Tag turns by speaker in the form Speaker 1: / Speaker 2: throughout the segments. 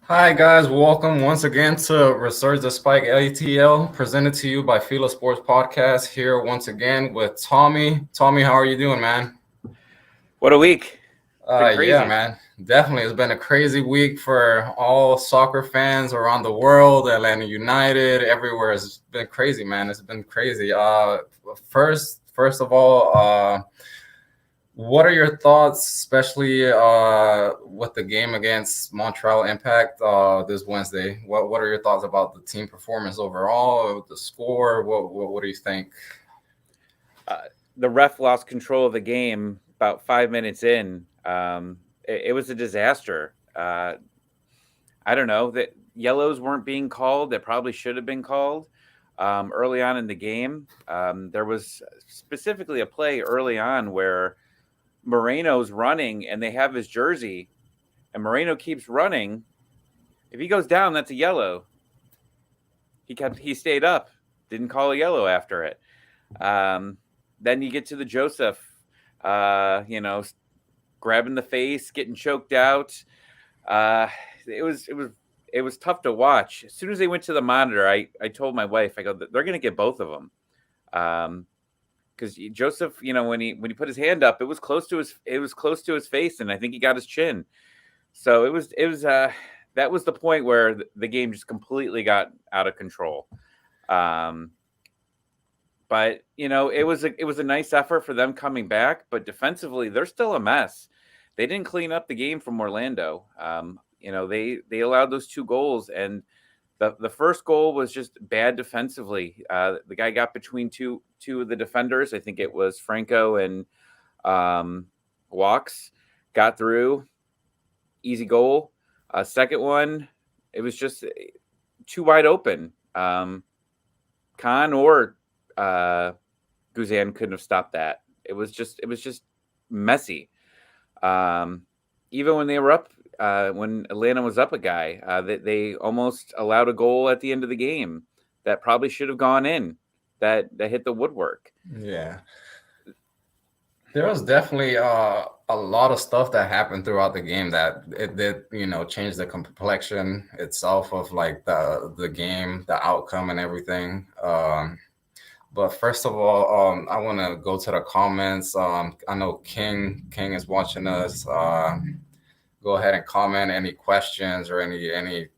Speaker 1: Hi guys, welcome once again to Resurge the Spike ATL, presented to you by FILA Sports Podcast. Here once again with Tommy. Tommy, how are you doing, man?
Speaker 2: What a week. It's been
Speaker 1: Yeah,
Speaker 2: crazy.
Speaker 1: man. Definitely, it's been a crazy week for all soccer fans around the world. Atlanta United, everywhere. It's been crazy, man. It's been crazy. First of all, what are your thoughts, especially with the game against Montreal Impact this Wednesday? What are your thoughts about the team performance overall, the score? What do you think?
Speaker 2: Uh, the ref lost control of the game about 5 minutes in. It was a disaster. I don't know that yellows weren't being called that probably should have been called early on in the game. There was specifically a play early on where Moreno's running and they have his jersey, and Moreno keeps running. If he goes down, that's a yellow. He stayed up, didn't call a yellow after it. Then you get to the Josef, grabbing the face, getting choked out. It was tough to watch. As soon as they went to the monitor, I told my wife, I go, they're going to get both of them. Because Josef, when he put his hand up, it was close to his face, and I think he got his chin. So it was that was the point where the game just completely got out of control. But it was a nice effort for them coming back, but defensively they're still a mess. They didn't clean up the game from Orlando. They allowed those two goals, and the first goal was just bad defensively. The guy got between two of the defenders. I think it was Franco and Walks, got through. Easy goal. Second one, it was just too wide open. Khan or Guzan couldn't have stopped that. It was just messy. Even when they were up, when Atlanta was up a guy, they almost allowed a goal at the end of the game that probably should have gone in. That hit the woodwork.
Speaker 1: Yeah, there was definitely a lot of stuff that happened throughout the game that it did, change the complexion itself of like the game, the outcome, and everything. But first of all, I want to go to the comments. I know King is watching us. Go ahead and comment any questions or any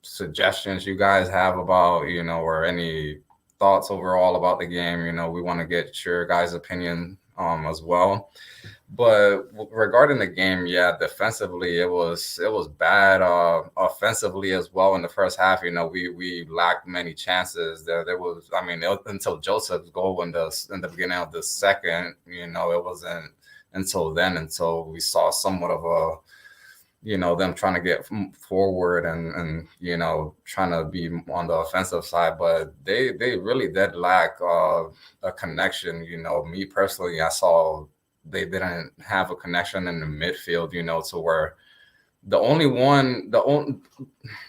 Speaker 1: suggestions you guys have about or any thoughts overall about the game. We want to get your guys' opinion as well. But regarding the game, yeah, defensively it was bad. Offensively as well in the first half, we lacked many chances. There was, I mean, until Joseph's goal in the beginning of the second, it wasn't until we saw somewhat of a them trying to get forward and trying to be on the offensive side, but they really did lack a connection. Me personally, I saw they didn't have a connection in the midfield, to where the only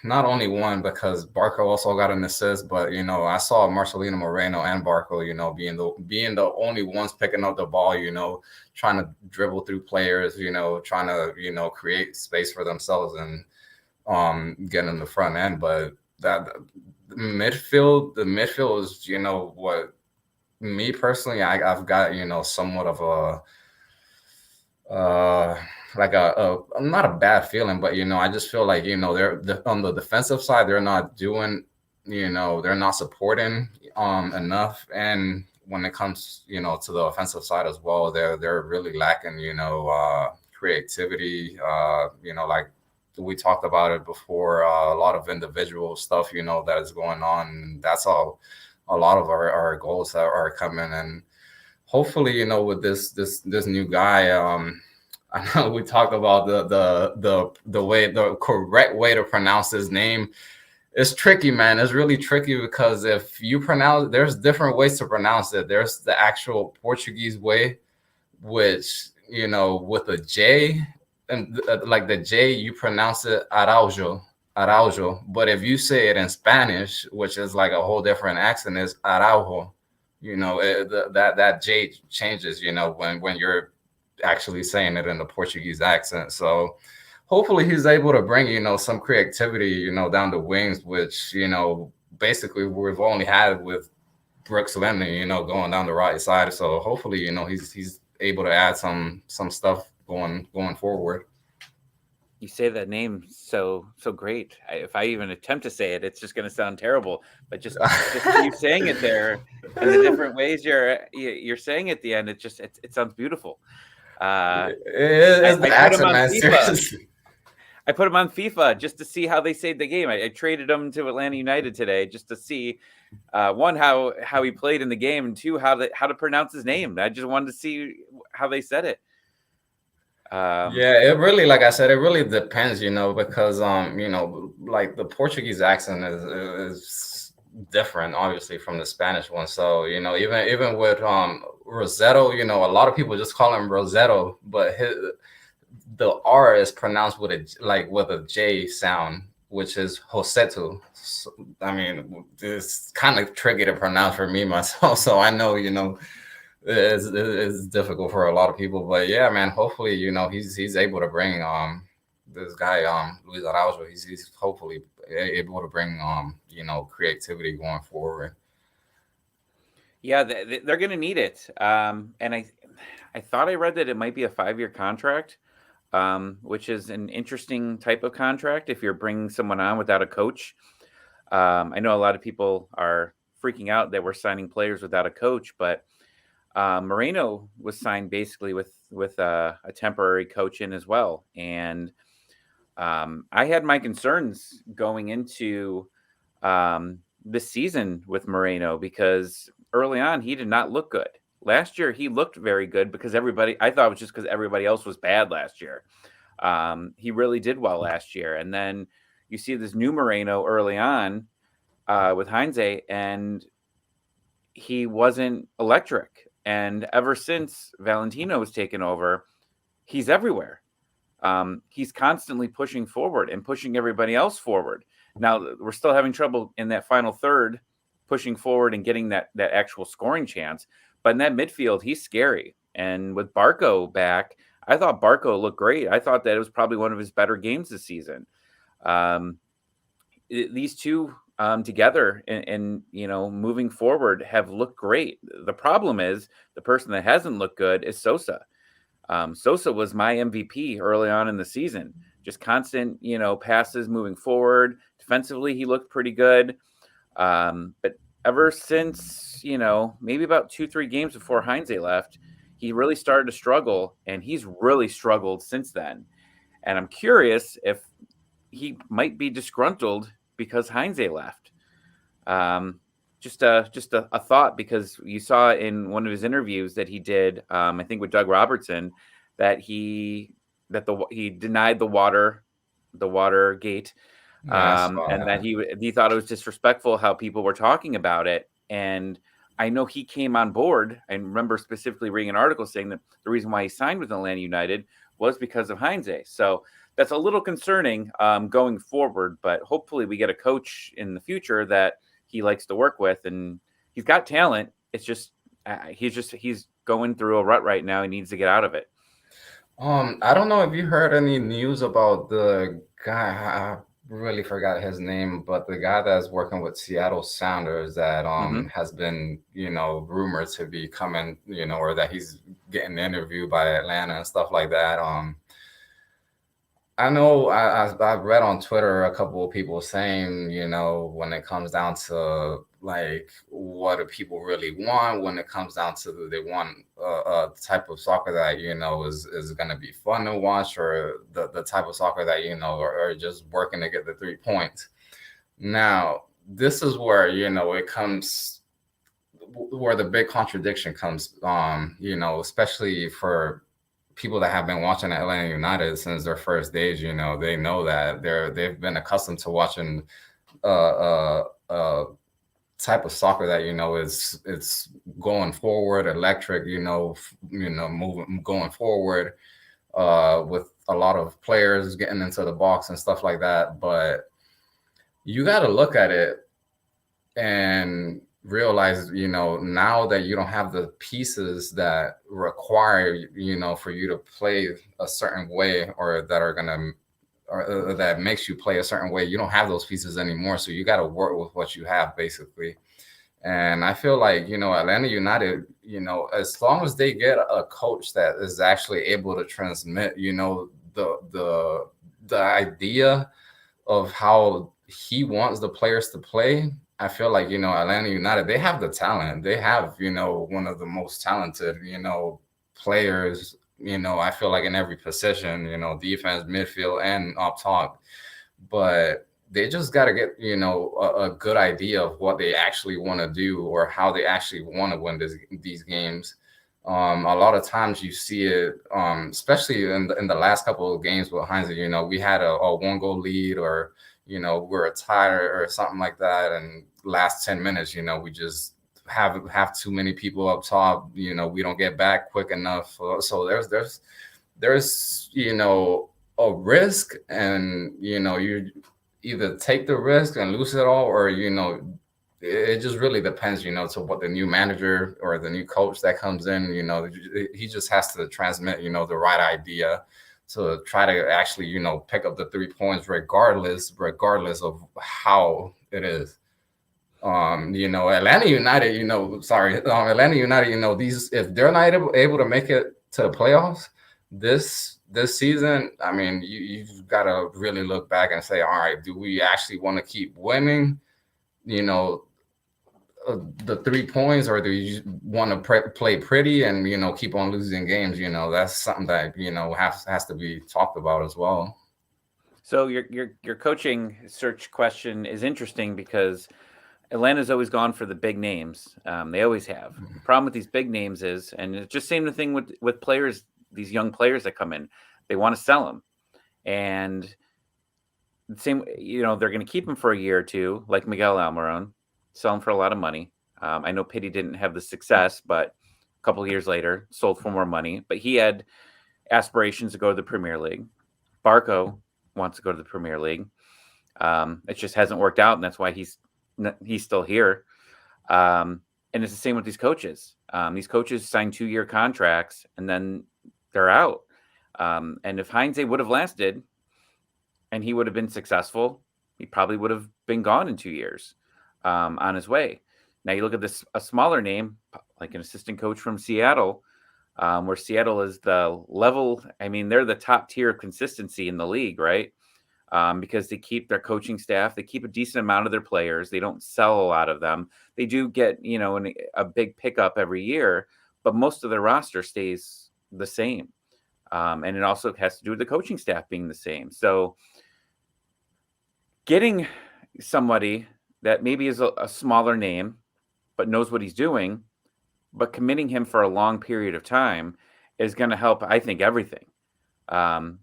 Speaker 1: not only one, because Barco also got an assist, but I saw Marcelino Moreno and Barco, being the only ones picking up the ball, trying to dribble through players, trying to create space for themselves and get in the front end. But that the midfield is what me personally, I've got somewhat of like not a bad feeling, but I just feel like they're on the defensive side, they're not doing, they're not supporting enough, and when it comes to the offensive side as well, they're really lacking creativity. Like we talked about it before, a lot of individual stuff that is going on. That's all a lot of our goals that are coming, and hopefully with this new guy. I know we talked about the correct way to pronounce his name. It's tricky, man. It's really tricky because if you pronounce, there's different ways to pronounce it. There's the actual Portuguese way, which with a J, and like the J, you pronounce it Araujo, Araujo. But if you say it in Spanish, which is like a whole different accent, is Araujo. That J changes. When you're actually saying it in the Portuguese accent. So hopefully he's able to bring, some creativity, down the wings, which, basically we've only had with Brooks Lennon, going down the right side. So hopefully, he's able to add some stuff going forward.
Speaker 2: You say that name so great. If I even attempt to say it, it's just going to sound terrible. But just keep saying it there, and the different ways you're saying it at the end, it sounds beautiful.
Speaker 1: It's the accent, man. Seriously.
Speaker 2: I put him on FIFA just to see how they saved the game. I traded him to Atlanta United today just to see one, how he played in the game, and two, how to pronounce his name. I just wanted to see how they said it.
Speaker 1: Yeah, it really, like I said, it really depends, because like the Portuguese accent is different, obviously, from the Spanish one. So, even with Rossetto, a lot of people just call him Rossetto, but the R is pronounced with a J sound, which is Josetu. So, I mean, it's kind of tricky to pronounce for me myself. So I know, it's difficult for a lot of people. But yeah, man, hopefully, he's able to bring this guy Luis Araujo. He's hopefully able to bring creativity going forward.
Speaker 2: Yeah, they're going to need it. And I thought I read that it might be a 5-year contract. Which is an interesting type of contract if you're bringing someone on without a coach. I know a lot of people are freaking out that we're signing players without a coach, but Moreno was signed basically with a temporary coach in as well. And I had my concerns going into this season with Moreno because early on he did not look good. Last year, he looked very good because I thought it was just because everybody else was bad last year. He really did well last year. And then you see this new Moreno early on with Heinze, and he wasn't electric. And ever since Valentino was taken over, he's everywhere. He's constantly pushing forward and pushing everybody else forward. Now, we're still having trouble in that final third, pushing forward and getting that actual scoring chance. But in that midfield, he's scary. And with Barco back, I thought Barco looked great. I thought that it was probably one of his better games this season. These two together and moving forward have looked great. The problem is the person that hasn't looked good is Sosa. Sosa was my MVP early on in the season. Just constant, passes moving forward. Defensively, he looked pretty good. But ever since, maybe about 2-3 games before Heinze left, he really started to struggle, and he's really struggled since then. And I'm curious if he might be disgruntled because Heinze left. Just a thought, because you saw in one of his interviews that he did, I think with Doug Robertson, that he denied the Watergate. And that he thought it was disrespectful how people were talking about it. And I know he came on board. I remember specifically reading an article saying that the reason why he signed with Atlanta United was because of Heinze. So that's a little concerning going forward, but hopefully we get a coach in the future that he likes to work with, and he's got talent. It's just he's going through a rut right now. He needs to get out of it.
Speaker 1: I don't know if you heard any news about the guy. I really forgot his name, but the guy that's working with Seattle Sounders that has been, rumored to be coming, or that he's getting interviewed by Atlanta and stuff like that. I know I've read on Twitter a couple of people saying, when it comes down to like what do people really want, when it comes down to they want a type of soccer that is going to be fun to watch, or the type of soccer that are just working to get the 3 points. Now this is where it comes, where the big contradiction comes, especially for people that have been watching Atlanta United since their first days. They know that they've been accustomed to watching type of soccer that it's going forward, electric, moving, going forward, with a lot of players getting into the box and stuff like that. But you got to look at it and realize, now that you don't have the pieces that require, for you to play a certain way, or that are going to or that makes you play a certain way. You don't have those pieces anymore, so you got to work with what you have basically. And I feel like, Atlanta United, as long as they get a coach that is actually able to transmit, the idea of how he wants the players to play, I feel like, Atlanta United, they have the talent. They have, one of the most talented, players, I feel like in every position, defense, midfield, and up top. But they just got to get, a good idea of what they actually want to do or how they actually want to win these games. A lot of times you see it, especially in the last couple of games with Heinz, we had a 1-goal lead, or, we're a tie or something like that. And last 10 minutes, we just have too many people up top. We don't get back quick enough. So there's a risk, and you either take the risk and lose it all, or it just really depends, to what the new manager or the new coach that comes in, he just has to transmit, the right idea to try to actually, pick up the 3 points regardless of how it is. Atlanta United, Atlanta United, these, if they're not able to make it to the playoffs this season, I mean, you've got to really look back and say, all right, do we actually want to keep winning, the 3 points, or do you want to play pretty and, keep on losing games? That's something that, has to be talked about as well.
Speaker 2: So your coaching search question is interesting because Atlanta's always gone for the big names. They always have. The problem with these big names is, and it's just same thing with players, these young players that come in, they want to sell them. And the same, they're going to keep them for a year or two, like Miguel Almiron, sell them for a lot of money. I know Pitti didn't have the success, but a couple of years later, sold for more money. But he had aspirations to go to the Premier League. Barco wants to go to the Premier League. It just hasn't worked out, and that's why he's still here. And it's the same with these coaches. These coaches sign 2-year contracts, and then they're out. And if Heinze would have lasted and he would have been successful, he probably would have been gone in 2 years on his way. Now you look at a smaller name, like an assistant coach from Seattle, where Seattle is the level. I mean, they're the top tier of consistency in the league, right? Because they keep their coaching staff, they keep a decent amount of their players. They don't sell a lot of them. They do get, a big pickup every year, but most of their roster stays the same. And it also has to do with the coaching staff being the same. So getting somebody that maybe is a smaller name, but knows what he's doing, but committing him for a long period of time is going to help, I think, everything.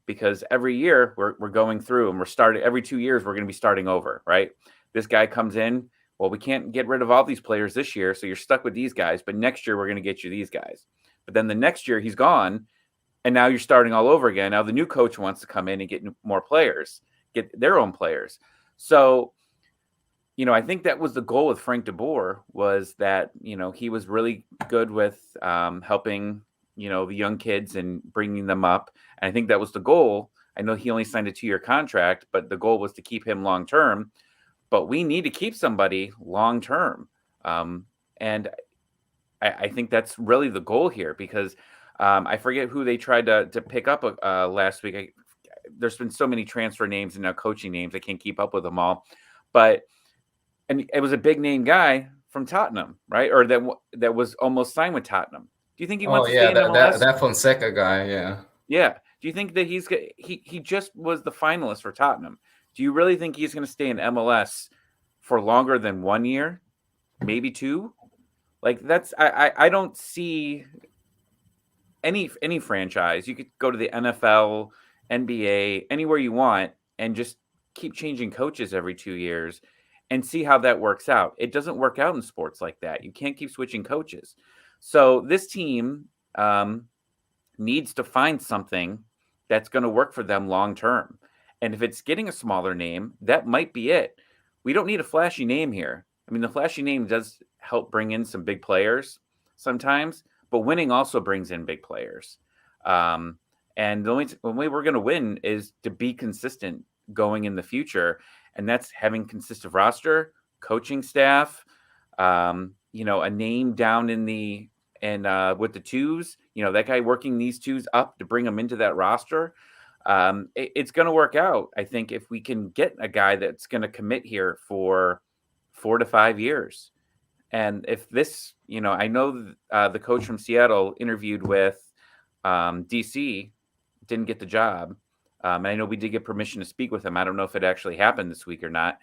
Speaker 2: Because every year we're going through and we're starting every 2 years, we're going to be starting over, right? This guy comes in. Well, we can't get rid of all these players this year. So you're stuck with these guys, but next year we're going to get you these guys. But then the next year he's gone and now you're starting all over again. Now the new coach wants to come in and get more players, get their own players. So, I think that was the goal with Frank de Boer, was that, he was really good with helping, the young kids and bringing them up. And I think that was the goal. I know he only signed a 2-year contract, but the goal was to keep him long-term. But we need to keep somebody long-term. And I think that's really the goal here, because I forget who they tried to pick up last week. There's been so many transfer names and now coaching names. I can't keep up with them all. And it was a big name guy from Tottenham, right? Or that was almost signed with Tottenham. Do you think he wants to stay in MLS?
Speaker 1: That Fonseca guy, yeah.
Speaker 2: Yeah. Do you think that he just was the finalist for Tottenham? Do you really think he's going to stay in MLS for longer than 1 year, maybe 2? Like I don't see any franchise. You could go to the NFL, NBA, anywhere you want, and just keep changing coaches every 2 years and see how that works out. It doesn't work out in sports like that. You can't keep switching coaches. So this team needs to find something that's going to work for them long term. And if it's getting a smaller name, that might be it. We don't need a flashy name here. I mean, the flashy name does help bring in some big players sometimes, but winning also brings in big players. And the only way we're going to win is to be consistent going in the future. And that's having consistent roster, coaching staff, a name down in the and with the twos, that guy working these twos up to bring them into that roster. It's going to work out. I think if we can get a guy that's going to commit here for 4 to 5 years. And if this, I know the coach from Seattle interviewed with DC, didn't get the job. And I know we did get permission to speak with him. I don't know if it actually happened this week or not.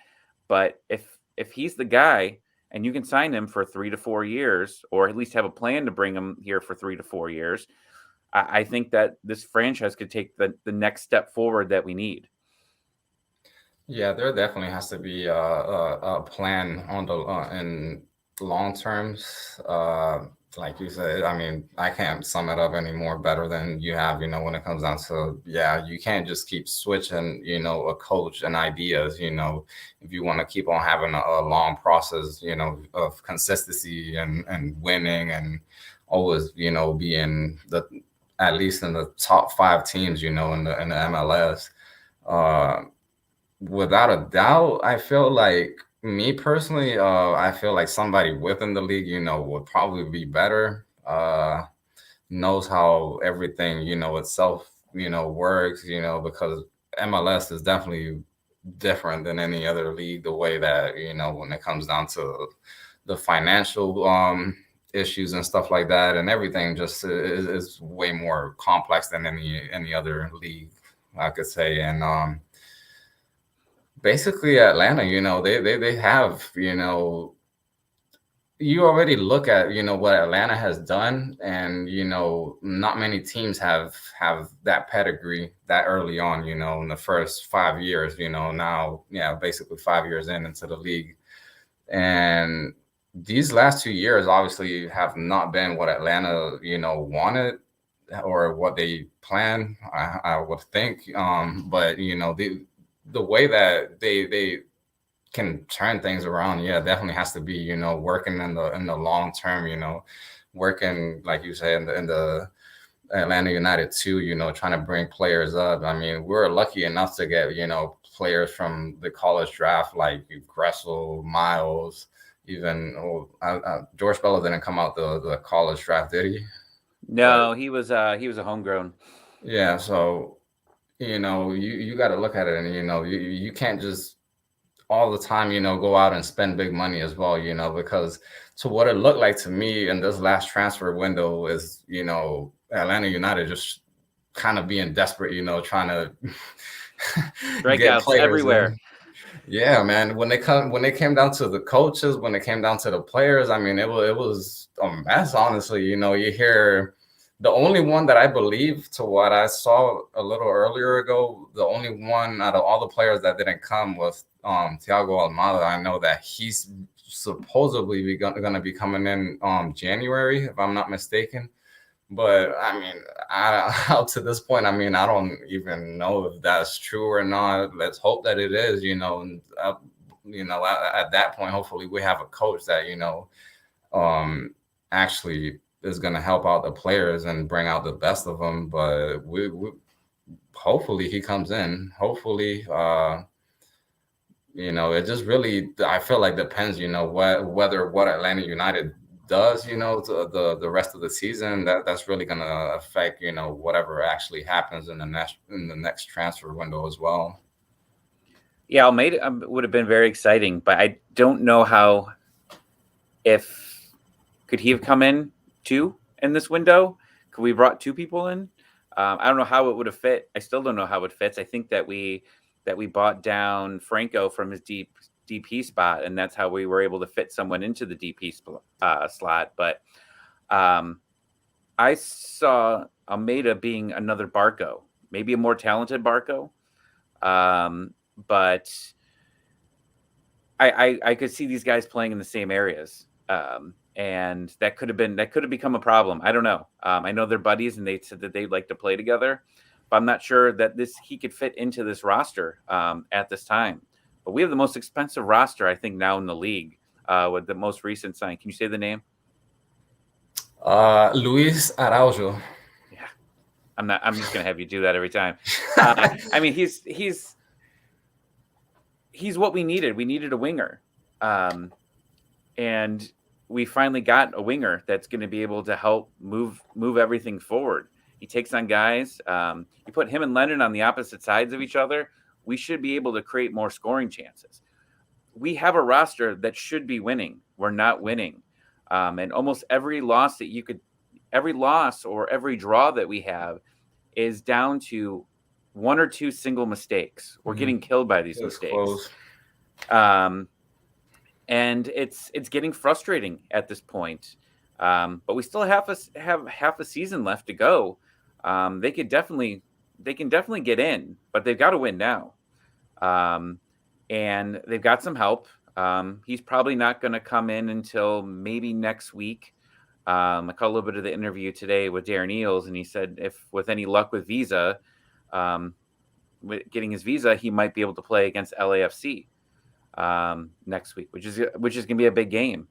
Speaker 2: But if he's the guy and you can sign him for 3 to 4 years, or at least have a plan to bring him here for 3 to 4 years, I think that this franchise could take the next step forward that we need.
Speaker 1: Yeah, there definitely has to be a plan on the in long terms. Like you said, I mean, I can't sum it up any more better than you have, when it comes down to, yeah, you can't just keep switching, a coach and ideas, if you want to keep on having a long process, of consistency and winning and always, being at least in the top 5 teams, in the MLS. Without a doubt, I feel like me personally, I feel like somebody within the league, would probably be better. Knows how everything, itself, works, because MLS is definitely different than any other league. The way that, when it comes down to the financial issues and stuff like that, and everything just is way more complex than any other league, I could say. And basically Atlanta, they have, you already look at, what Atlanta has done, and, not many teams have that pedigree that early on, in the first 5 years, now, yeah, basically 5 years into the league. And these last 2 years obviously have not been what Atlanta, wanted or what they planned, I would think. But, the way that they can turn things around, yeah, definitely has to be, working in the long term, working, like you say, in the Atlanta United too, trying to bring players up. I mean, we're lucky enough to get, players from the college draft like Gressel, Miles, even George Bello didn't come out the college draft, did he?
Speaker 2: No, he was a homegrown.
Speaker 1: Yeah, so you got to look at it, and you can't just all the time go out and spend big money as well, because to what it looked like to me in this last transfer window is Atlanta United just kind of being desperate, trying to
Speaker 2: get players everywhere in.
Speaker 1: Yeah, man. When they came down to the coaches, when it came down to the players, I mean, it was a mess, honestly. You hear the only one that I believe, to what I saw a little earlier ago, the only one out of all the players that didn't come was Thiago Almada. I know that he's supposedly going to be coming in January, if I'm not mistaken. But I mean, up to this point, I mean, I don't even know if that's true or not. Let's hope that it is. And at that point, hopefully, we have a coach that actually is going to help out the players and bring out the best of them. But we hopefully he comes in. Hopefully, it just really, I feel like, depends, whether what Atlanta United does, the rest of the season, that's really going to affect, whatever actually happens in the next transfer window as well.
Speaker 2: Yeah, Almeida would have been very exciting, but I don't know could he have come in too in this window? Could we brought 2 people in? I don't know how it would have fit. I still don't know how it fits. I think that we bought down Franco from his DP spot, and that's how we were able to fit someone into the DP slot. But I saw Almeida being another Barco, maybe a more talented Barco. But I could see these guys playing in the same areas. And that could have become a problem. I don't know. I know they're buddies, and they said that they'd like to play together, but I'm not sure that he could fit into this roster at this time. But we have the most expensive roster, I think, now in the league with the most recent sign. Can you say the name?
Speaker 1: Luis Araujo.
Speaker 2: Yeah. I'm not. I'm just gonna have you do that every time. I mean, he's what we needed. We needed a winger, and we finally got a winger that's going to be able to help move everything forward. He takes on guys. You put him and Lennon on the opposite sides of each other, we should be able to create more scoring chances. We have a roster that should be winning. We're not winning, and almost every loss or every draw that we have is down to one or two single mistakes. We're getting killed by these mistakes. And it's getting frustrating at this point. But we still have half a season left to go. They can definitely get in, but they've got to win now. And they've got some help. He's probably not going to come in until maybe next week. I caught a little bit of the interview today with Darren Eales, and he said if with any luck with visa, getting his visa, he might be able to play against LAFC next week, which is going to be a big game.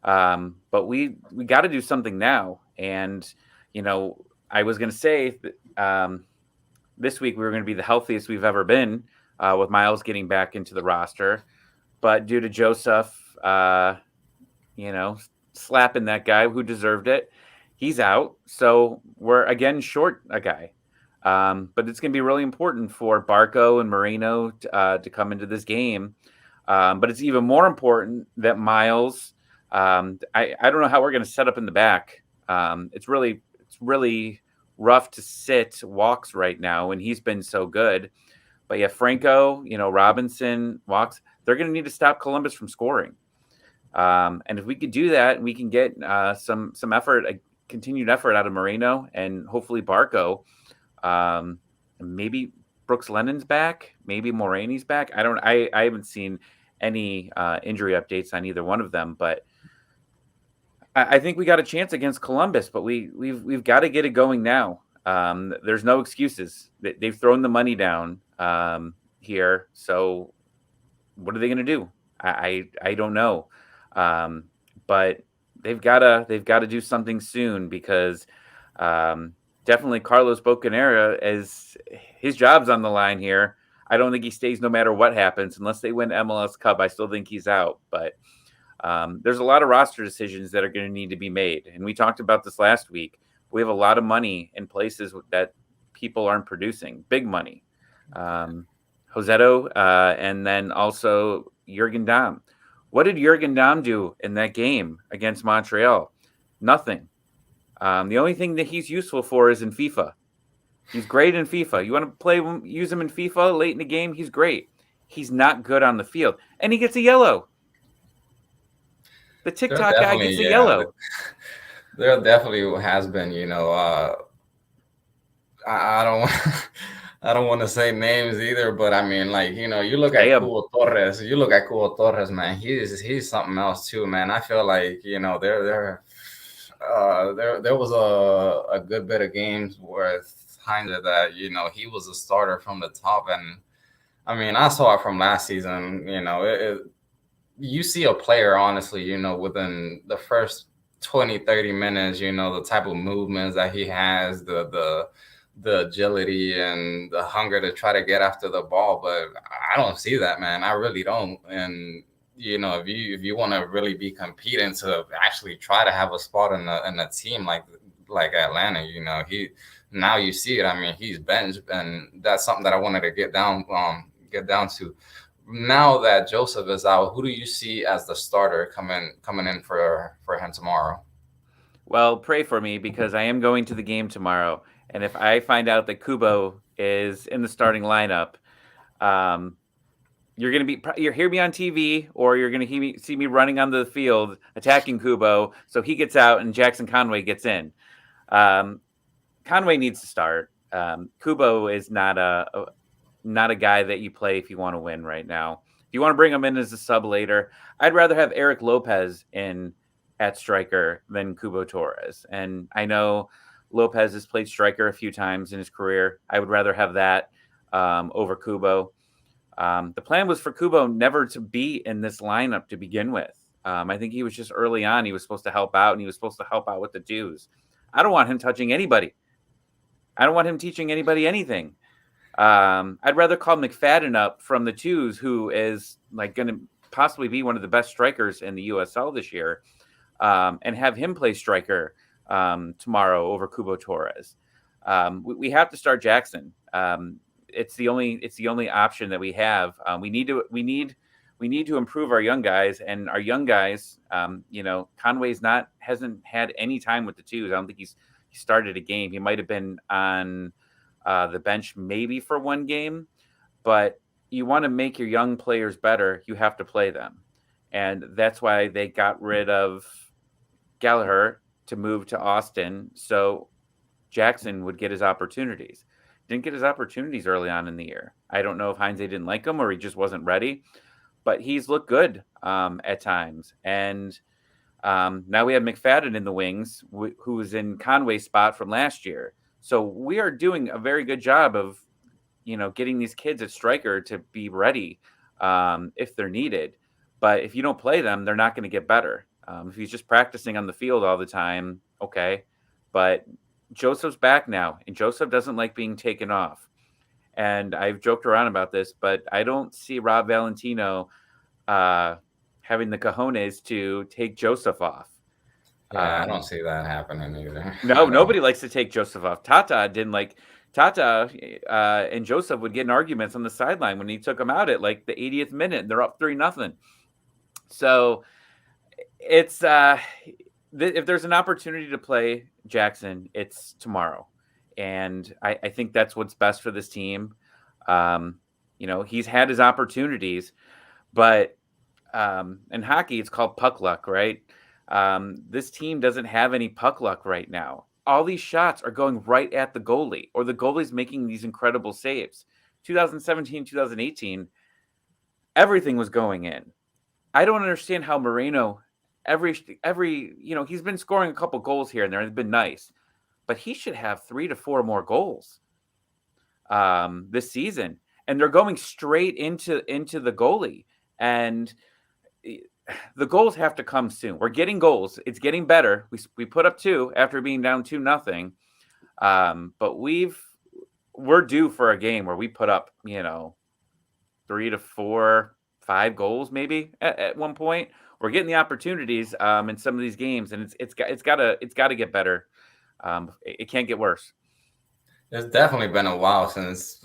Speaker 2: But we got to do something now. And, I was going to say that, this week we were going to be the healthiest we've ever been with Miles getting back into the roster. But due to Josef, slapping that guy who deserved it, he's out. So we're again short a guy. But it's going to be really important for Barco and Moreno to come into this game. But it's even more important that Miles, I don't know how we're going to set up in the back. It's really rough to sit Walks right now, and he's been so good. But yeah, Franco, Robinson, Walks, they're going to need to stop Columbus from scoring. And if we could do that, we can get some effort, a continued effort out of Moreno and hopefully Barco. Maybe Brooks Lennon's back, maybe Morani's back. I haven't seen any injury updates on either one of them, but I think we got a chance against Columbus, but we've got to get it going now. There's no excuses. They've thrown the money down here. So what are they going to do? I don't know. But they've got to do something soon because definitely Carlos Bocanera, as his job's on the line here. I don't think he stays no matter what happens. Unless they win MLS Cup, I still think he's out. But there's a lot of roster decisions that are going to need to be made. And we talked about this last week. We have a lot of money in places that people aren't producing. Big money. Josetto, and then also Jürgen Damm. What did Jürgen Damm do in that game against Montreal? Nothing. The only thing that he's useful for is in FIFA. He's great in FIFA. You want to use him in FIFA late in the game? He's great. He's not good on the field. And he gets a yellow. The TikTok guy gets a yellow.
Speaker 1: There definitely has been, I don't want to say names either, but I mean, you look at Cubo Torres. Man, he's something else too, man. I feel like, there was a good bit of games with Heinze that, he was a starter from the top. And I mean, I saw it from last season, you see a player, honestly, within the first 20, 30 minutes, the type of movements that he has, the agility and the hunger to try to get after the ball. But I don't see that, man. I really don't. And, if you want to really be competing to actually try to have a spot in a team like Atlanta, now you see it. I mean, he's benched, and that's something that I wanted to get down to. Now that Josef is out, who do you see as the starter coming in for him tomorrow?
Speaker 2: Well, pray for me because I am going to the game tomorrow. And if I find out that Kubo is in the starting lineup, you'll hear me on TV, or you're going to see me running onto the field attacking Kubo. So he gets out and Jackson Conway gets in. Conway needs to start. Kubo is not a guy that you play if you want to win right now. If you want to bring him in as a sub later, I'd rather have Eric Lopez in at striker than Cubo Torres. And I know Lopez has played striker a few times in his career. I would rather have that over Kubo. The plan was for Kubo never to be in this lineup to begin with. I think he was just early on. He was supposed to help out, and he was supposed to help out with the dues. I don't want him touching anybody. I don't want him teaching anybody anything. I'd rather call McFadden up from the twos, who is like going to possibly be one of the best strikers in the USL this year, and have him play striker tomorrow over Kubo Torres. We have to start Jackson. It's the only option that we have. We need to improve our young guys, and our young guys. Conway's hasn't had any time with the twos. I don't think he started a game. He might have been on the bench maybe for one game, but you want to make your young players better, you have to play them. And that's why they got rid of Gallagher to move to Austin, so Jackson would get his opportunities. Didn't get his opportunities early on in the year. I don't know if Heinze didn't like him or he just wasn't ready, but he's looked good at times. And now we have McFadden in the wings, who was in Conway's spot from last year. So we are doing a very good job of, getting these kids at striker to be ready if they're needed. But if you don't play them, they're not going to get better. If he's just practicing on the field all the time, okay. But Josef's back now, and Josef doesn't like being taken off. And I've joked around about this, but I don't see Rob Valentino having the cojones to take Josef off.
Speaker 1: Yeah, I don't see that happening either.
Speaker 2: No, nobody likes to take Josef off. Tata and Josef would get in arguments on the sideline when he took him out at like the 80th minute, and they're up 3-0. So it's if there's an opportunity to play Jackson, it's tomorrow. And I think that's what's best for this team. He's had his opportunities, but in hockey, it's called puck luck, right? This team doesn't have any puck luck right now. All these shots are going right at the goalie, or the goalie's making these incredible saves. 2017, 2018, everything was going in. I don't understand how Moreno, he's been scoring a couple goals here and there, and it's been nice, but he should have 3 to 4 more goals this season. And they're going straight into the goalie, and the goals have to come soon. We're getting goals. It's getting better. We put up 2 after being down 2-0. But we're due for a game where we put up, 3 to 4, 5 goals maybe at one point. We're getting the opportunities in some of these games, and it's got to get better. It can't get worse.
Speaker 1: It's definitely been a while since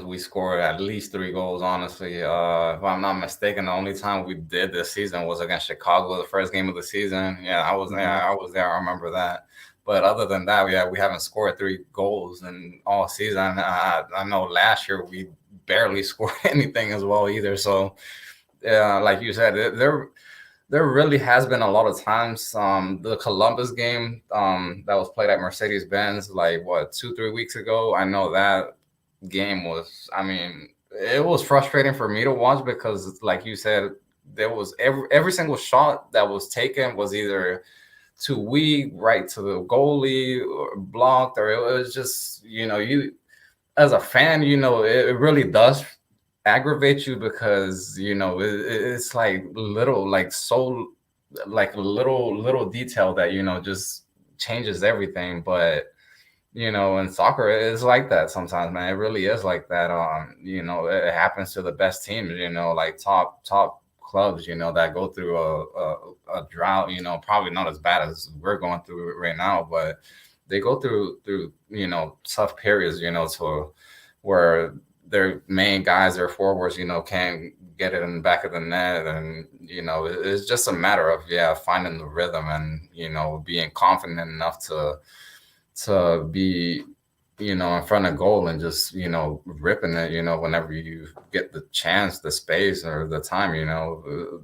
Speaker 1: we scored at least 3 goals, honestly. If I'm not mistaken, the only time we did this season was against Chicago, the first game of the season. Yeah, I was there. I remember that. But other than that, we haven't scored 3 goals in all season. I know last year we barely scored anything as well either. So, like you said, there really has been a lot of times. The Columbus game that was played at Mercedes-Benz, 2-3 weeks ago. I know that game was, it was frustrating for me to watch because, like you said, there was every single shot that was taken was either too weak, right to the goalie, or blocked, or it was just, you as a fan, it really does aggravate you because it's like little detail that just changes everything. But in soccer it's like that sometimes, man. It really is like that. It happens to the best teams, like top clubs, that go through a drought, probably not as bad as we're going through right now, but they go through tough periods, to where their main guys, their forwards, can't get it in the back of the net. And, it's just a matter of, finding the rhythm and, being confident enough to be, in front of goal and just, ripping it, whenever you get the chance, the space or the time.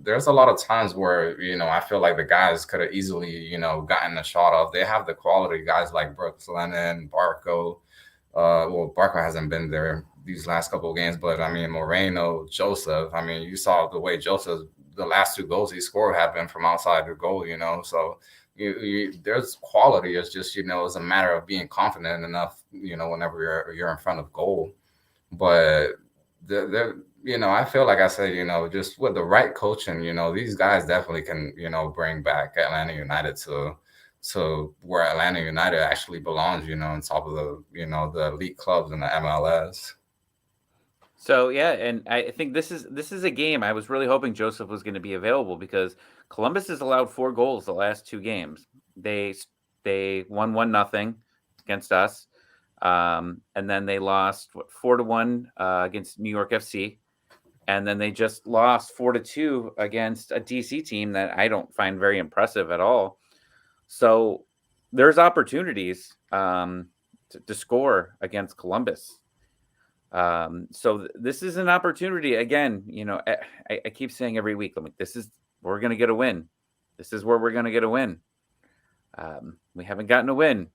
Speaker 1: There's a lot of times where, I feel like the guys could have easily, gotten a shot off. They have the quality guys like Brooks Lennon, Barco. Barco hasn't been there these last couple of games, but Moreno, Josef. You saw the way Josef, the last 2 goals he scored have been from outside the goal. So there's quality. It's just it's a matter of being confident enough. Whenever you're in front of goal, but I feel like I said, just with the right coaching, these guys definitely can bring back Atlanta United to where Atlanta United actually belongs, on top of the elite clubs in the MLS.
Speaker 2: So yeah, and I think this is a game I was really hoping Josef was going to be available because Columbus has allowed 4 goals the last 2 games. They won 1-0 against us, and then they lost 4-1 against New York FC, and then they just lost 4-2 against a DC team that I don't find very impressive at all. So there's opportunities to score against Columbus. So this is an opportunity again. I keep saying every week, I'm like, we're going to get a win. This is where we're going to get a win. We haven't gotten a win,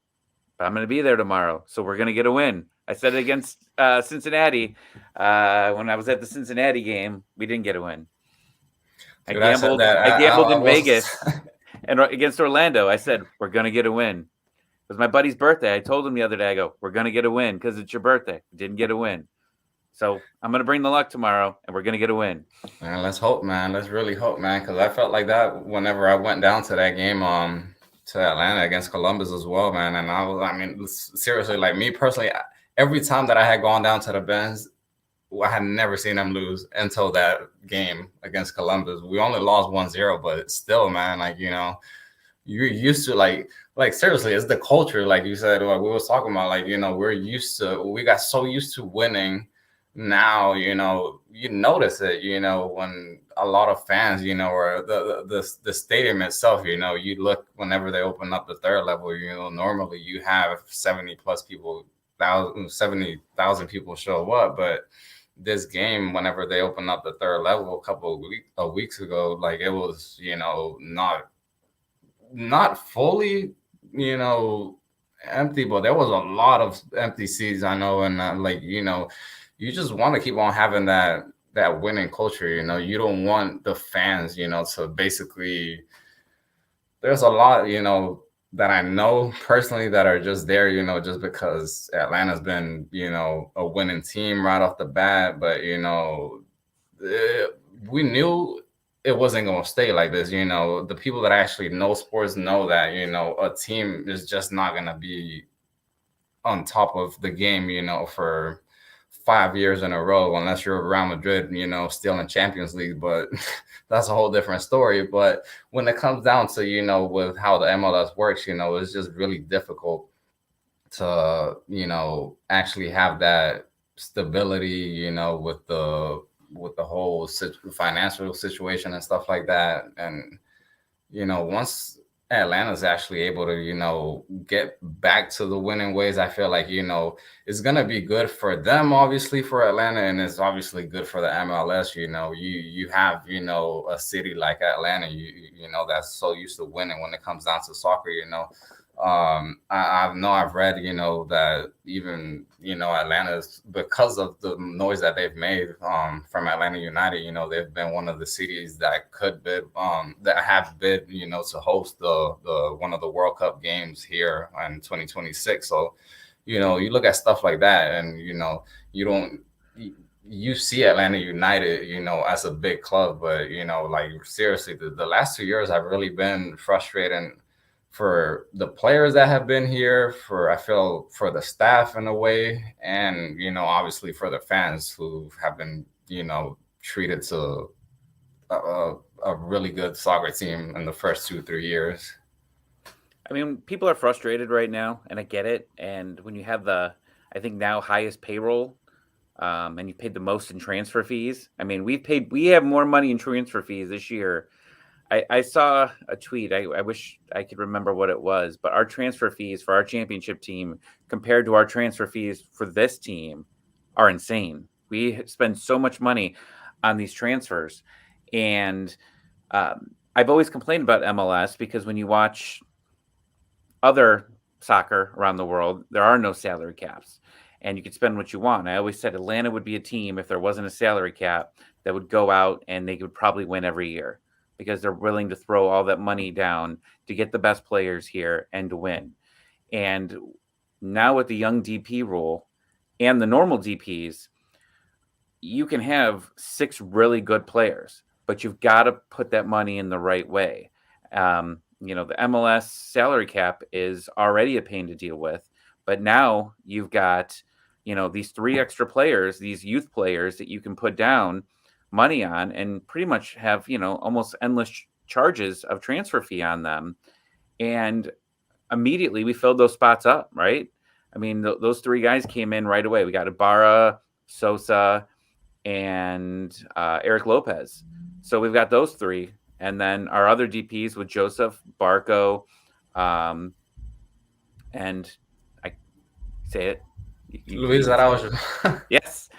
Speaker 2: but I'm going to be there tomorrow. So we're going to get a win. I said it against Cincinnati. When I was at the Cincinnati game, we didn't get a win. I gambled in Vegas and against Orlando. I said, we're going to get a win. It was my buddy's birthday. I told him the other day, I go, we're going to get a win because it's your birthday. Didn't get a win. So I'm going to bring the luck tomorrow, and we're going to get a win.
Speaker 1: Man, let's hope, man. Let's really hope, man, because I felt like that whenever I went down to that game to Atlanta against Columbus as well, man. And seriously, like me personally, every time that I had gone down to the Benz, I had never seen them lose until that game against Columbus. We only lost 1-0, but still, man, like, you're used to like seriously, it's the culture, like you said, like we was talking about, like, we got so used to winning. Now, you notice it, when a lot of fans, or the stadium itself, you look whenever they open up the third level, normally you have 70,000 people show up, but this game, whenever they opened up the third level a couple of weeks ago, like it was, not fully, empty, but there was a lot of empty seats, I know, and you just want to keep on having that winning culture. You don't want the fans, to basically. There's a lot, that I know personally that are just there, just because Atlanta's been, a winning team right off the bat. But we knew it wasn't going to stay like this. The people that actually know sports know that a team is just not going to be on top of the game, for 5 years in a row, unless you're Real Madrid, still in Champions League, but that's a whole different story. But when it comes down to, with how the MLS works, it's just really difficult to, actually have that stability, with the whole financial situation and stuff like that. And, once Atlanta's actually able to, get back to the winning ways, I feel like, it's going to be good for them, obviously, for Atlanta, and it's obviously good for the MLS. You have, a city like Atlanta, that's so used to winning when it comes down to soccer. I've read, that even, Atlanta's, because of the noise that they've made from Atlanta United, they've been one of the cities that could bid, that have bid, to host the one of the World Cup games here in 2026. So, you look at stuff like that, and you see Atlanta United, as a big club, but like seriously, the last 2 years have really been frustrating for the players that have been here, I feel for the staff in a way, and obviously for the fans who have been treated to a really good soccer team in the first 2-3 years.
Speaker 2: I mean, people are frustrated right now, and I get it. And when you have I think now highest payroll, and you paid the most in transfer fees. I mean, we have more money in transfer fees this year. I saw a tweet. I wish I could remember what it was, but our transfer fees for our championship team compared to our transfer fees for this team are insane. We spend so much money on these transfers. And I've always complained about MLS because when you watch other soccer around the world, there are no salary caps and you can spend what you want. I always said Atlanta would be a team, if there wasn't a salary cap, that would go out and they would probably win every year, because they're willing to throw all that money down to get the best players here and to win. And now with the young DP rule and the normal DPs, you can have 6 really good players, but you've got to put that money in the right way. the MLS salary cap is already a pain to deal with, but now you've got, these three extra players, these youth players that you can put down money on and pretty much have, almost endless charges of transfer fee on them. And immediately we filled those spots up, right? I mean, those three guys came in right away. We got Ibarra, Sosa, and Eric Lopez. So we've got those three. And then our other DPs with Josef, Barco, and I say it.
Speaker 1: Luis Araujo.
Speaker 2: Yes.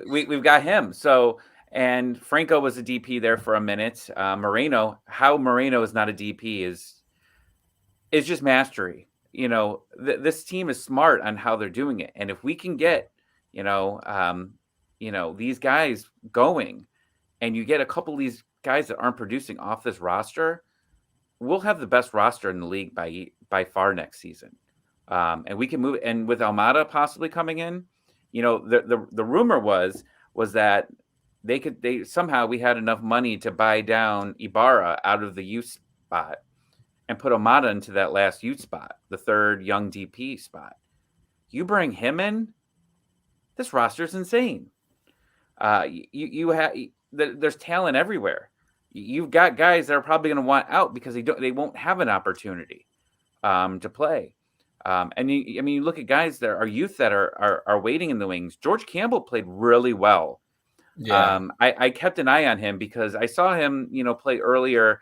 Speaker 2: We've got him. So, and Franco was a DP there for a minute. Moreno, how Moreno is not a DP is just mastery. This team is smart on how they're doing it. And if we can get, these guys going, and you get a couple of these guys that aren't producing off this roster, we'll have the best roster in the league by far next season. And we can move. And with Almada possibly coming in, the rumor was that they somehow we had enough money to buy down Ibarra out of the youth spot and put Almada into that last youth spot, the third young DP spot. You bring him in, this roster is insane. There's talent everywhere. You've got guys that are probably going to want out because they won't have an opportunity to play. And you look at guys that are youth that are waiting in the wings. George Campbell played really well.
Speaker 1: Yeah.
Speaker 2: I kept an eye on him because I saw him, play earlier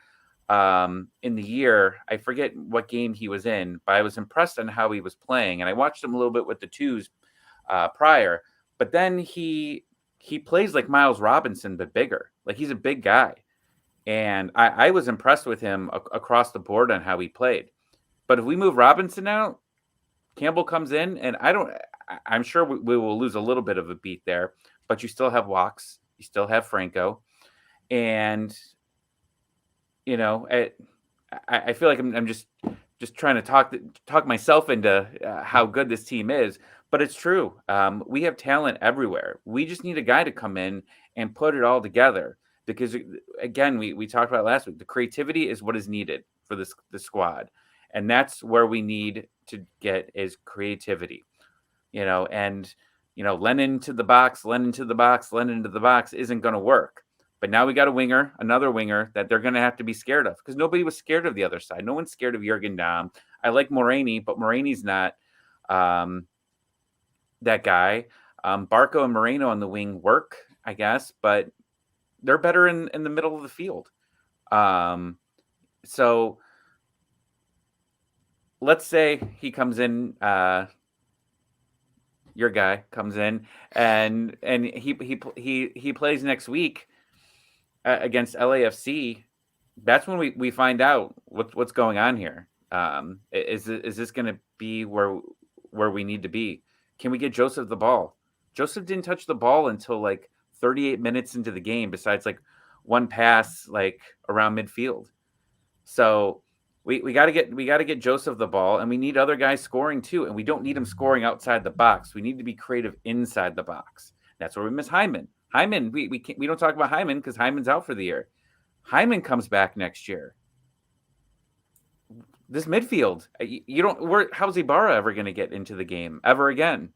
Speaker 2: in the year. I forget what game he was in, but I was impressed on how he was playing. And I watched him a little bit with the twos prior. But then he plays like Miles Robinson, but bigger. Like he's a big guy. And I was impressed with him across the board on how he played. But if we move Robinson out, Campbell comes in, and I'm sure we will lose a little bit of a beat there, but you still have Walks, you still have Franco, and I feel like I'm just trying to talk myself into how good this team is, but it's true. We have talent everywhere. We just need a guy to come in and put it all together because, again, we talked about it last week. The creativity is what is needed for the squad, and that's where we need to get is creativity. Lennon to the box isn't going to work. But now we got another winger that they're going to have to be scared of because nobody was scared of the other side. No one's scared of Jürgen Damm. I like Moreni, but Moreni's not that guy. Barco and Moreno on the wing work, I guess, but they're better in the middle of the field. So let's say he comes in, your guy comes in and he plays next week against LAFC. That's when we find out what's going on here. Is this going to be where we need to be? Can we get Josef the ball? Josef didn't touch the ball until like 38 minutes into the game, besides like one pass like around midfield. So we got to get Josef the ball, and we need other guys scoring too. And we don't need him scoring outside the box. We need to be creative inside the box. That's where we miss Hyman. Hyman, we don't talk about Hyman because Hyman's out for the year. Hyman comes back next year. This midfield, how's Ibarra ever going to get into the game ever again?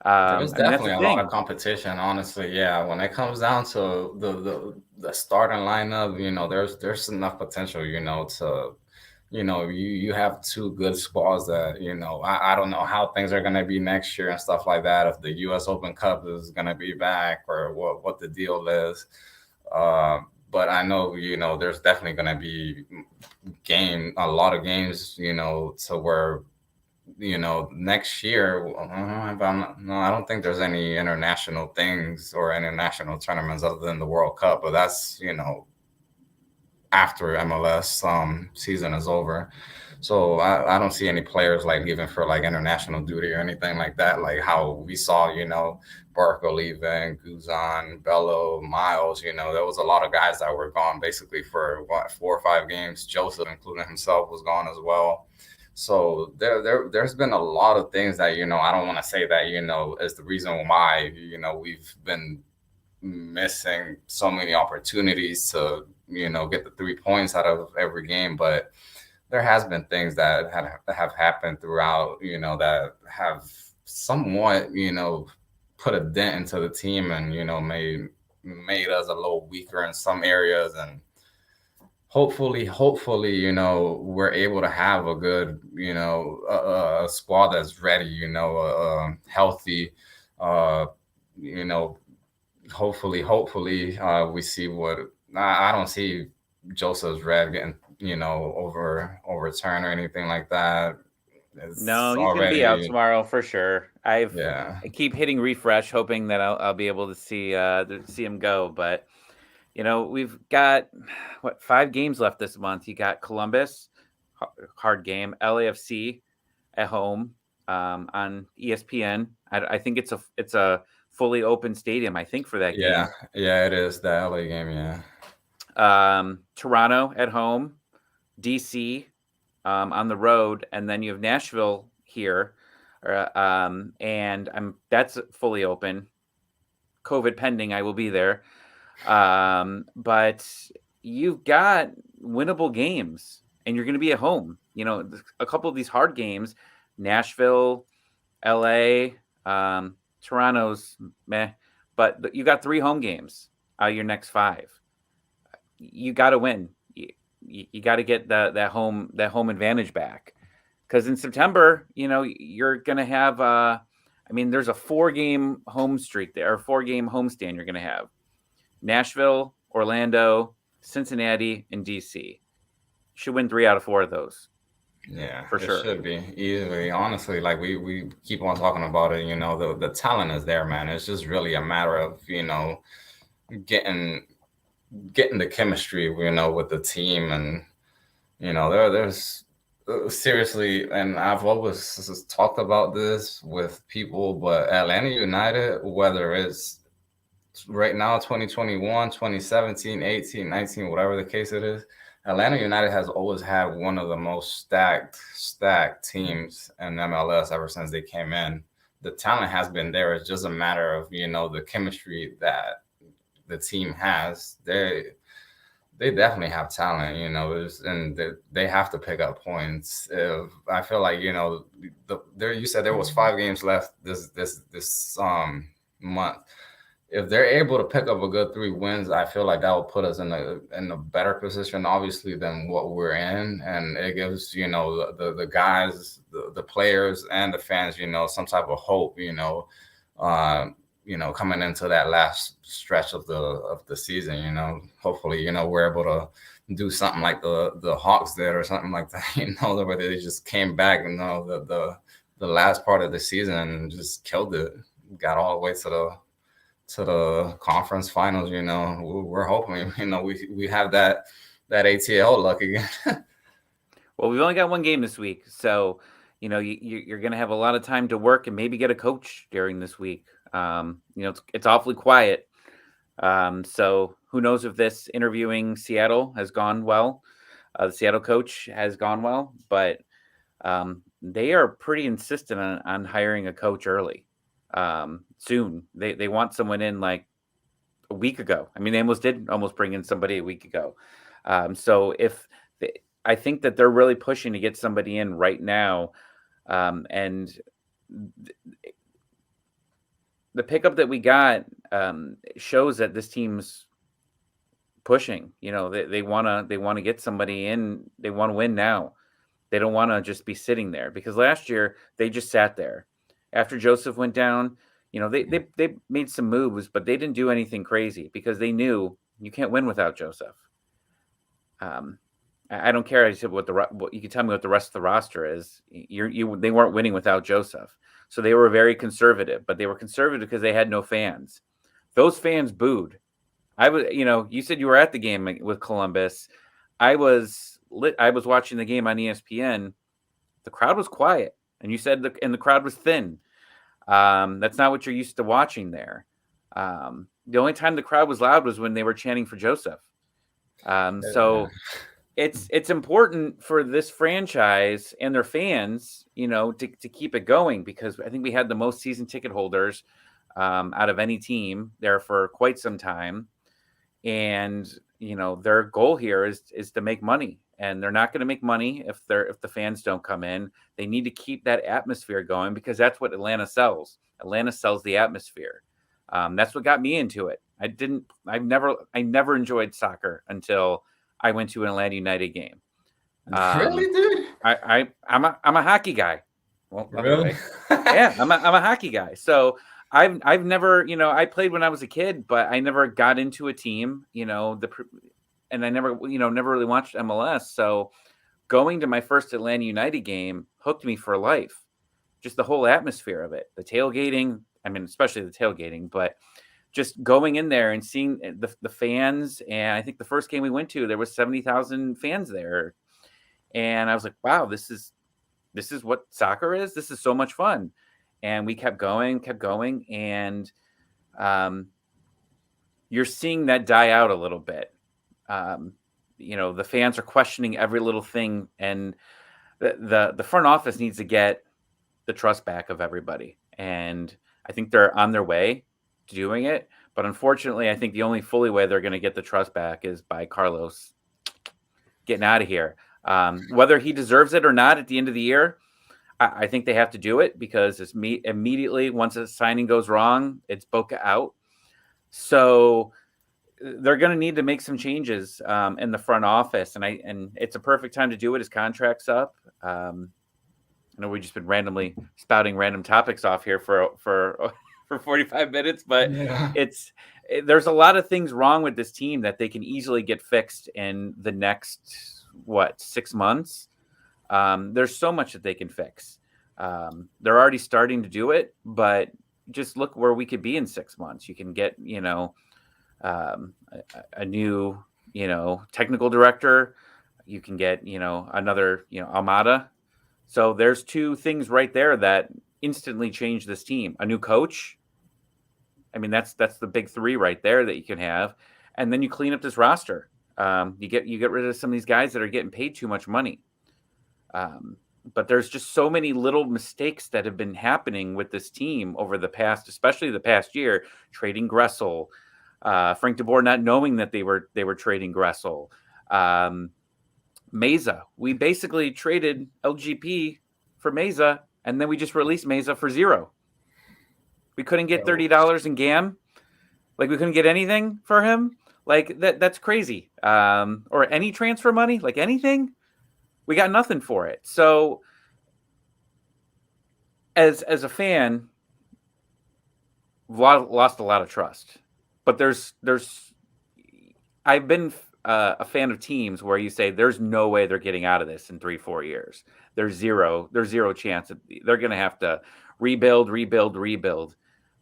Speaker 1: There's definitely a lot of competition, honestly. Yeah, when it comes down to the starting lineup, there's enough potential, to, you have two good squads that, I don't know how things are going to be next year and stuff like that. If the U.S. Open Cup is going to be back or what the deal is. But I know, there's definitely going to be a lot of games, to where, next year, I don't think there's any international things or international tournaments other than the World Cup, but that's, after MLS season is over. So I don't see any players like leaving for like international duty or anything like that, like how we saw, Barco leaving, Guzan, Bello, Miles, there was a lot of guys that were gone basically for 4 or 5 games. Josef, including himself, was gone as well. So there's been a lot of things that, I don't want to say that, is the reason why, we've been missing so many opportunities to get the 3 points out of every game, but there has been things that have happened throughout, that have somewhat, put a dent into the team and, made us a little weaker in some areas. And hopefully, we're able to have a good, a squad that's ready, healthy, uh, you know, hopefully, we see what I don't see Joseph's red getting, overturned or anything like that. It's
Speaker 2: No, he's going to be out
Speaker 1: already,
Speaker 2: tomorrow for sure.
Speaker 1: yeah,
Speaker 2: I keep hitting refresh, hoping that I'll be able to see him go. But we've got 5 games left this month. You got Columbus, hard game, LAFC at home on ESPN. I think it's a fully open stadium. I think for that
Speaker 1: yeah,
Speaker 2: game.
Speaker 1: yeah. It is the LA game, yeah.
Speaker 2: Toronto at home, DC on the road, and then you have Nashville here, and that's fully open. COVID pending, I will be there. But you've got winnable games, and you're going to be at home. A couple of these hard games, Nashville, LA, Toronto's meh, but you got 3 home games out of your next 5. You got to win. You got to get that home advantage back, because in September, you're going to have. There's a 4-game home streak there, or 4-game homestand you're going to have. Nashville, Orlando, Cincinnati, and DC. Should win 3 out of 4 of those.
Speaker 1: Yeah,
Speaker 2: for
Speaker 1: it
Speaker 2: sure.
Speaker 1: should be easily. Honestly, like we keep on talking about it. The talent is there, man. It's just really a matter of getting the chemistry, with the team, and there's seriously, and I've always talked about this with people, but Atlanta United, whether it's right now 2021, 2017, 18, 19, whatever the case it is, Atlanta United has always had one of the most stacked teams in MLS ever since they came in. The talent has been there. It's just a matter of the chemistry that the team has. They definitely have talent, and they have to pick up points. I feel like you said there was 5 games left this month. If they're able to pick up a good 3 wins, I feel like that will put us in a better position, obviously, than what we're in, and it gives the guys, the players, and the fans, some type of hope, coming into that last stretch of the season. Hopefully, we're able to do something like the Hawks did or something like that, where they just came back, the last part of the season and just killed it, got all the way to the conference finals. We're hoping, we have that ATL luck again.
Speaker 2: Well, we've only got 1 game this week, so you're going to have a lot of time to work and maybe get a coach during this week. It's awfully quiet. So who knows if this interviewing Seattle has gone well. The Seattle coach has gone well, but they are pretty insistent on hiring a coach early. Soon. They want someone in like a week ago. They almost bring in somebody a week ago. So I think that they're really pushing to get somebody in right now. And the pickup that we got shows that this team's pushing. They want to get somebody in. They want to win now. They don't want to just be sitting there, because last year they just sat there. After Josef went down, they made some moves, but they didn't do anything crazy because they knew you can't win without Josef. I don't care. I said what you can tell me what the rest of the roster is. They weren't winning without Josef, so they were very conservative. But they were conservative because they had no fans. Those fans booed. You said you were at the game with Columbus. I was watching the game on ESPN. The crowd was quiet, and you said the crowd was thin. That's not what you're used to watching there. The only time the crowd was loud was when they were chanting for Josef. So it's important for this franchise and their fans, to keep it going, because I think we had the most season ticket holders out of any team there for quite some time. And, their goal here is to make money, and they're not going to make money if the fans don't come in. They need to keep that atmosphere going, because that's what Atlanta sells. Atlanta sells the atmosphere. That's what got me into it. I never enjoyed soccer until I went to an Atlanta United game.
Speaker 1: Really, dude?
Speaker 2: I'm a hockey guy. Well,
Speaker 1: Really?
Speaker 2: yeah, I'm a hockey guy. So I've never, I played when I was a kid, but I never got into a team, and I never really watched MLS. So going to my first Atlanta United game hooked me for life. Just the whole atmosphere of it, the tailgating. I mean, especially the tailgating, but just going in there and seeing the fans. And I think the first game we went to, there was 70,000 fans there. And I was like, wow, this is what soccer is. This is so much fun. And we kept going. And you're seeing that die out a little bit. The fans are questioning every little thing. And the front office needs to get the trust back of everybody. And I think they're on their way to doing it. But unfortunately, I think the only fully way they're going to get the trust back is by Carlos getting out of here. Whether he deserves it or not at the end of the year, I think they have to do it, because it's immediately once a signing goes wrong, it's Boca out. So they're going to need to make some changes in the front office, and it's a perfect time to do it. His contract's up. I know we've just been randomly spouting random topics off here for 45 minutes, but
Speaker 1: Yeah.
Speaker 2: There's a lot of things wrong with this team that they can easily get fixed in the next 6 months. There's so much that they can fix. They're already starting to do it, but just look where we could be in 6 months. You can get a new technical director. You can get another Almada. So there's two things right there that instantly change this team. A new coach. I mean, that's the big three right there that you can have. And then you clean up this roster. You get rid of some of these guys that are getting paid too much money. But there's just so many little mistakes that have been happening with this team over especially the past year. Trading Gressel, Frank de Boer not knowing that they were trading Gressel. Meza, we basically traded LGP for Meza, and then we just released Meza for $0. We couldn't get $30 in GAM. Like, we couldn't get anything for him. Like, that's crazy. Or any transfer money, like anything. We got nothing for it. So as a fan, lost a lot of trust. But I've been a fan of teams where you say there's no way they're getting out of this in 3-4 years. There's zero chance. They're going to have to rebuild.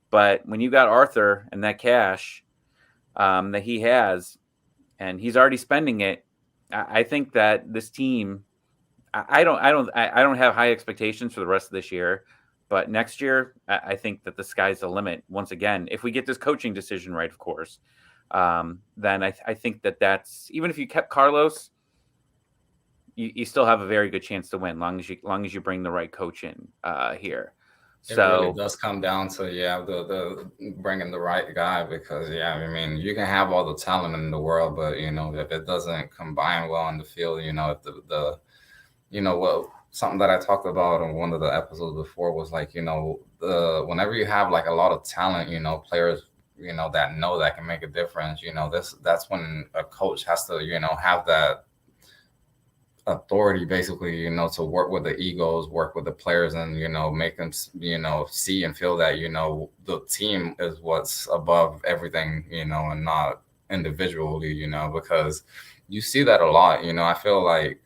Speaker 2: But when you got Arthur and that cash that he has, and he's already spending it, I think that this team, I don't have high expectations for the rest of this year. But next year, I think that the sky's the limit. Once again, if we get this coaching decision right, of course, then I think that's, even if you kept Carlos, you still have a very good chance to win, long as you bring the right coach in here.
Speaker 1: It really does come down to the bringing the right guy, because I mean, you can have all the talent in the world, but if it doesn't combine well on the field, if something that I talked about on one of the episodes before was like, whenever you have like a lot of talent, players, that can make a difference, that's when a coach has to, have that authority basically, to work with the egos, work with the players, and, make them, see and feel that, the team is what's above everything, and not individually, because you see that a lot. I feel like,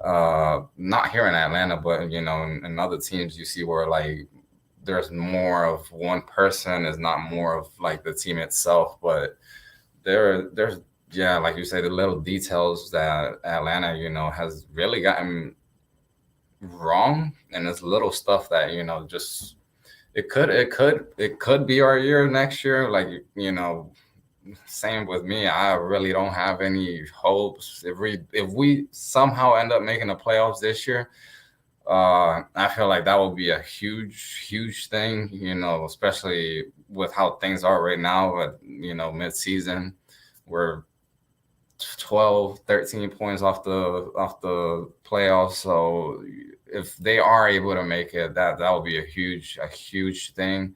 Speaker 1: not here in Atlanta, but in other teams, you see where like there's more of one person, is not more of like the team itself, but there's like you say, the little details that Atlanta has really gotten wrong, and it's little stuff that just it could be our year next year. Like same with me. I really don't have any hopes. If we somehow end up making the playoffs this year, I feel like that will be a huge thing, especially with how things are right now at mid-season. We're 12, 13 points off the playoffs. So if they are able to make it, that would be a huge thing.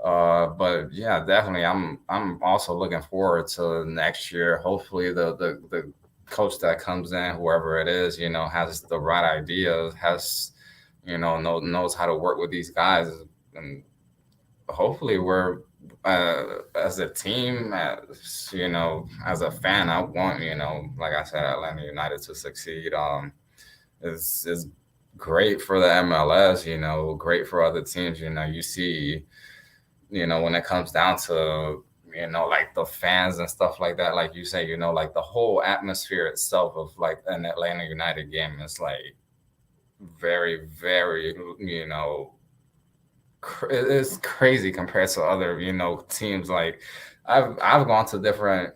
Speaker 1: But yeah, definitely, I'm also looking forward to next year. Hopefully, the coach that comes in, whoever it is, has the right ideas, has knows how to work with these guys, and hopefully we're as a team, as a fan, I want, like I said, Atlanta United to succeed. Is great for the MLS, great for other teams. You see, when it comes down to, like the fans and stuff like that, like you say, like the whole atmosphere itself of like an Atlanta United game is like very, very, it's crazy compared to other, teams. Like I've gone to different,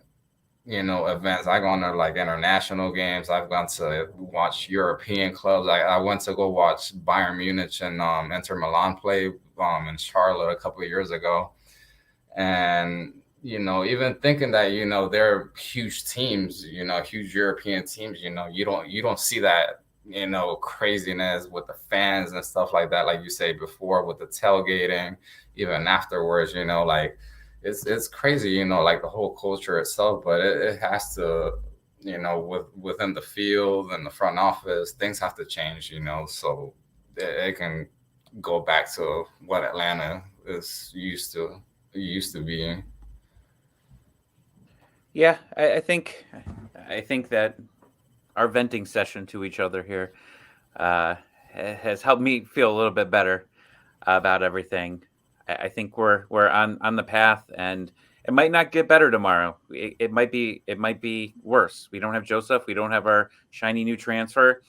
Speaker 1: events. I've gone to like international games. I've gone to watch European clubs. I went to go watch Bayern Munich and Inter Milan play in Charlotte a couple of years ago. And even thinking that they're huge teams, huge European teams, you don't see that craziness with the fans and stuff like that, like you say before, with the tailgating, even afterwards, like it's crazy, like the whole culture itself. But it has to, within the field and the front office, things have to change, so it can go back to what Atlanta is used to being.
Speaker 2: Yeah, I think that our venting session to each other here has helped me feel a little bit better about everything. I think we're on the path, and it might not get better tomorrow. It might be worse. We don't have Josef. We don't have our shiny new transfer,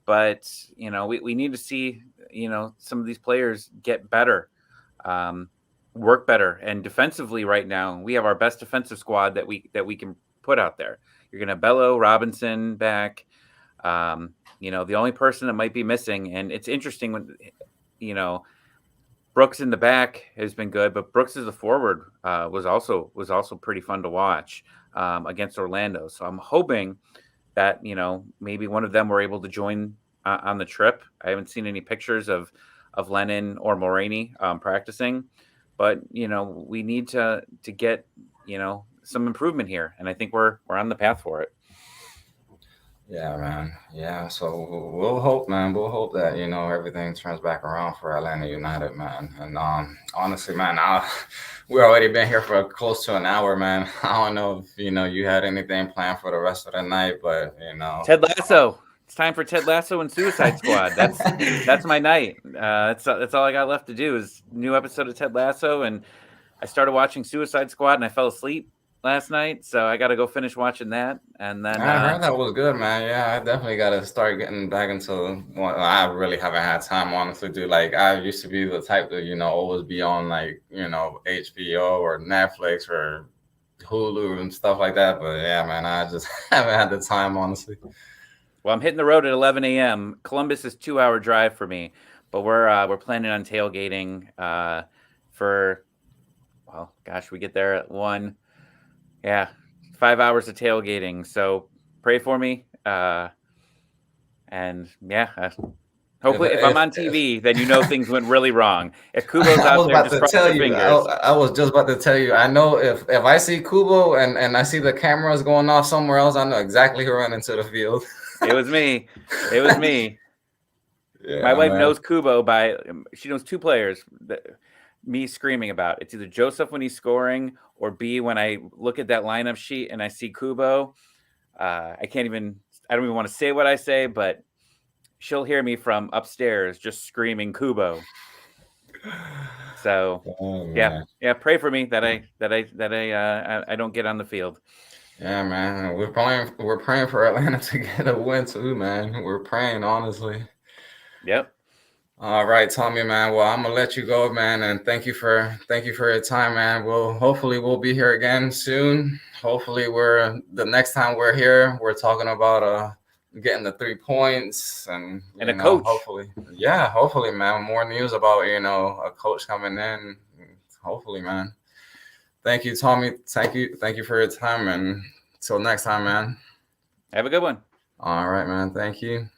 Speaker 2: but we need to see some of these players get better, work better, and defensively right now we have our best defensive squad that we can put out there. You're gonna Bello, Robinson back. The only person that might be missing, and it's interesting when Brooks in the back has been good, but Brooks as a forward was also pretty fun to watch against Orlando. So I'm hoping that maybe one of them were able to join on the trip. I haven't seen any pictures of Lennon or Morini practicing, but we need to get some improvement here, and I think we're on the path for it.
Speaker 1: Yeah, man. Yeah, so we'll hope, man. We'll hope that everything turns back around for Atlanta United, man. And honestly, man, we already been here for close to an hour, man. I don't know if you had anything planned for the rest of the night, but
Speaker 2: Ted Lasso. It's time for Ted Lasso and Suicide Squad. That's my night. That's all I got left to do is new episode of Ted Lasso, and I started watching Suicide Squad and I fell asleep last night, so I got to go finish watching that. And then
Speaker 1: I heard that was good, man. Yeah, I definitely got to start getting back into. Well, I really haven't had time, honestly, dude. Like I used to be the type to always be on like HBO or Netflix or Hulu and stuff like that. But yeah, man, I just haven't had the time, honestly.
Speaker 2: Well, I'm hitting the road at 11 a.m. Columbus is 2-hour drive for me, but we're planning on tailgating for. Well, gosh, we get there at 1. Yeah, 5 hours of tailgating. So pray for me. And yeah, hopefully if I'm on TV, then things went really wrong. If Kubo's out there, just cross your fingers.
Speaker 1: I was just about to tell you. I know if I see Kubo and I see the cameras going off somewhere else, I know exactly who ran into the field.
Speaker 2: It was me. Yeah, my wife knows Kubo she knows 2 players that me screaming about. It's either Josef when he's scoring or B when I look at that lineup sheet and I see Kubo. I don't even want to say what I say, but she'll hear me from upstairs just screaming Kubo. So yeah, pray for me that I don't get on the field.
Speaker 1: Yeah, man. We're praying for Atlanta to get a win too, man. We're praying, honestly.
Speaker 2: Yep.
Speaker 1: All right, Tommy, man. Well, I'm gonna let you go, man, and thank you for your time, man. Hopefully we'll be here again soon. Hopefully the next time we're here, we're talking about getting the 3 points and
Speaker 2: a coach.
Speaker 1: Hopefully, man. More news about a coach coming in. Hopefully, man. Thank you, Tommy. Thank you for your time, and Till next time, man.
Speaker 2: Have a good one.
Speaker 1: All right, man. Thank you.